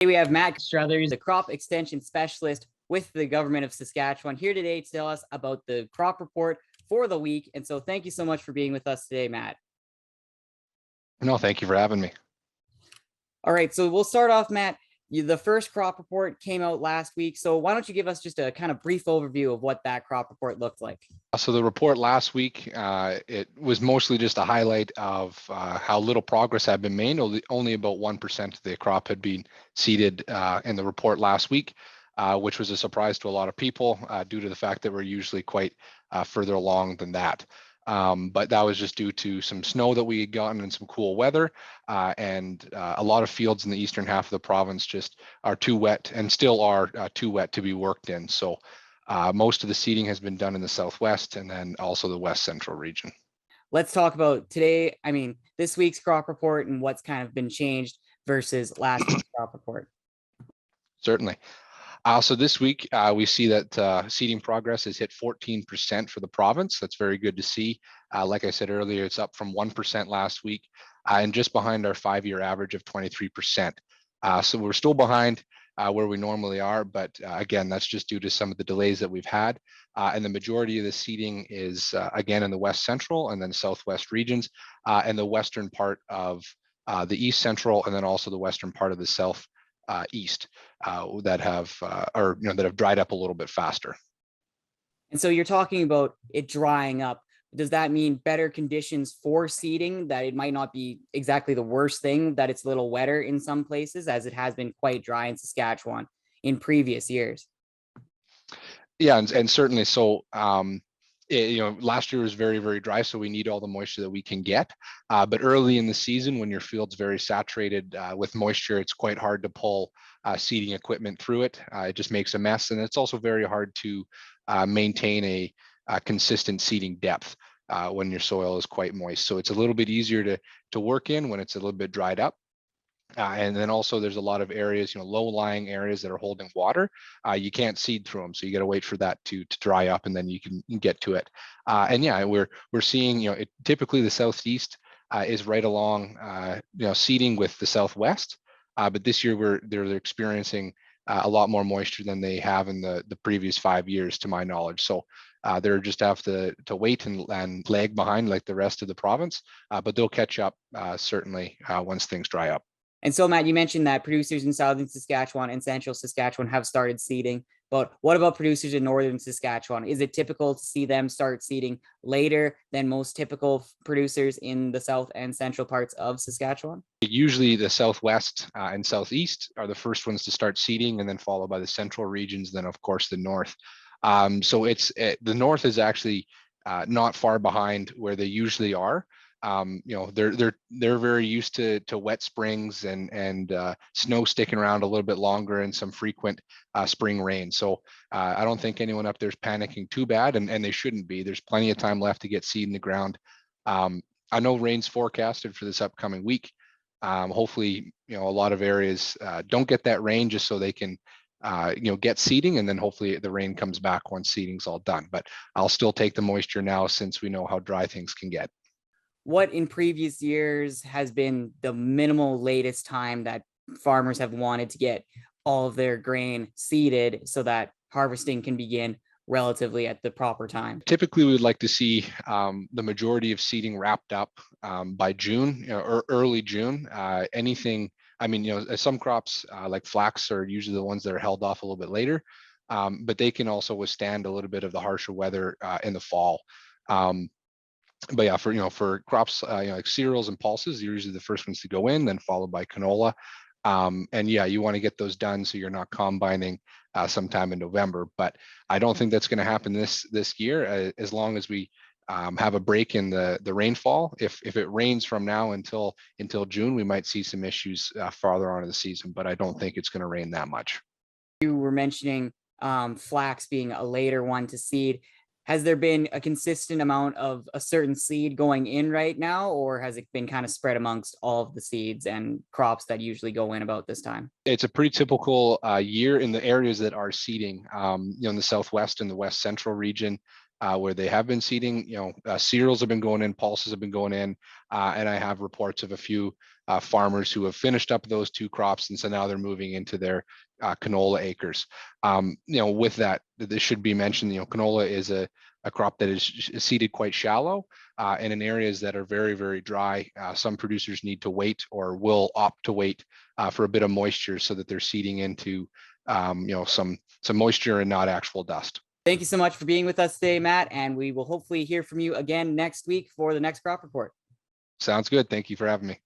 We have Matt Struthers, the crop extension specialist with the government of Saskatchewan, here today to tell us about the crop report for the week. And so thank you so much for being with us today, Matt. No, thank you for having me. All right, so we'll start off, Matt. The first crop report came out last week. So why don't you give us just a kind of brief overview of what that crop report looked like? So the report last week, it was mostly just a highlight of how little progress had been made. Only about 1% of the crop had been seeded in the report last week, which was a surprise to a lot of people due to the fact that we're usually quite further along than that. But that was just due to some snow that we had gotten and some cool weather, and a lot of fields in the eastern half of the province just are too wet and still are too wet to be worked in. So most of the seeding has been done in the southwest and then also the west central region. Let's talk about this week's crop report and what's kind of been changed versus last week's crop report. Certainly. So this week, we see that seeding progress has hit 14% for the province. That's very good to see. Like I said earlier, it's up from 1% last week and just behind our 5-year average of 23%. So we're still behind where we normally are, but again, that's just due to some of the delays that we've had. And the majority of the seeding is again in the west central and then southwest regions, and the western part of the east central, and then also the western part of the south east that have dried up a little bit faster. And so you're talking about it drying up. Does that mean better conditions for seeding, that it might not be exactly the worst thing, that it's a little wetter in some places, as it has been quite dry in Saskatchewan in previous years? Yeah, and certainly so. Last year was very, very dry, so we need all the moisture that we can get. But early in the season, when your field's very saturated with moisture, it's quite hard to pull seeding equipment through it. It just makes a mess, and it's also very hard to maintain a consistent seeding depth when your soil is quite moist. So it's a little bit easier to work in when it's a little bit dried up. And then also there's a lot of areas, low-lying areas that are holding water. You can't seed through them, so you got to wait for that to dry up, and then you can get to it. And yeah, we're seeing, typically the southeast is right along, seeding with the southwest. But this year they're experiencing a lot more moisture than they have in the previous 5 years, to my knowledge. So they're just have to wait and lag behind like the rest of the province, but they'll catch up certainly once things dry up. And so, Matt, you mentioned that producers in southern Saskatchewan and central Saskatchewan have started seeding, but what about producers in northern Saskatchewan? Is it typical to see them start seeding later than most typical producers in the south and central parts of Saskatchewan? Usually the southwest and southeast are the first ones to start seeding, and then followed by the central regions, then of course the north. So the north is actually not far behind where they usually are. They're very used to wet springs and snow sticking around a little bit longer and some frequent spring rain. So I don't think anyone up there is panicking too bad, and they shouldn't be. There's plenty of time left to get seed in the ground. I know rain's forecasted for this upcoming week. Hopefully, a lot of areas don't get that rain, just so they can get seeding, and then hopefully the rain comes back once seeding's all done. But I'll still take the moisture now, since we know how dry things can get. What in previous years has been the minimal latest time that farmers have wanted to get all of their grain seeded so that harvesting can begin relatively at the proper time? Typically, we would like to see the majority of seeding wrapped up by June or early June. Some crops like flax are usually the ones that are held off a little bit later, but they can also withstand a little bit of the harsher weather in the fall. But yeah, for crops like cereals and pulses, you're usually the first ones to go in, then followed by canola. And yeah, you want to get those done so you're not combining sometime in November. But I don't think that's going to happen this year, as long as we have a break in the rainfall. If it rains from now until June, we might see some issues farther on in the season, but I don't think it's going to rain that much. You were mentioning flax being a later one to seed. Has there been a consistent amount of a certain seed going in right now, or has it been kind of spread amongst all of the seeds and crops that usually go in about this time? It's a pretty typical year in the areas that are seeding, in the southwest and the west central region, where they have been seeding. Cereals have been going in, pulses have been going in, and I have reports of a few farmers who have finished up those 2 crops, and so now they're moving into their canola acres. With that, this should be mentioned, canola is a crop that is seeded quite shallow, and in areas that are very, very dry, some producers need to wait or will opt to wait for a bit of moisture so that they're seeding into some moisture and not actual dust. Thank you so much for being with us today, Matt, and we will hopefully hear from you again next week for the next crop report. Sounds good. Thank you for having me.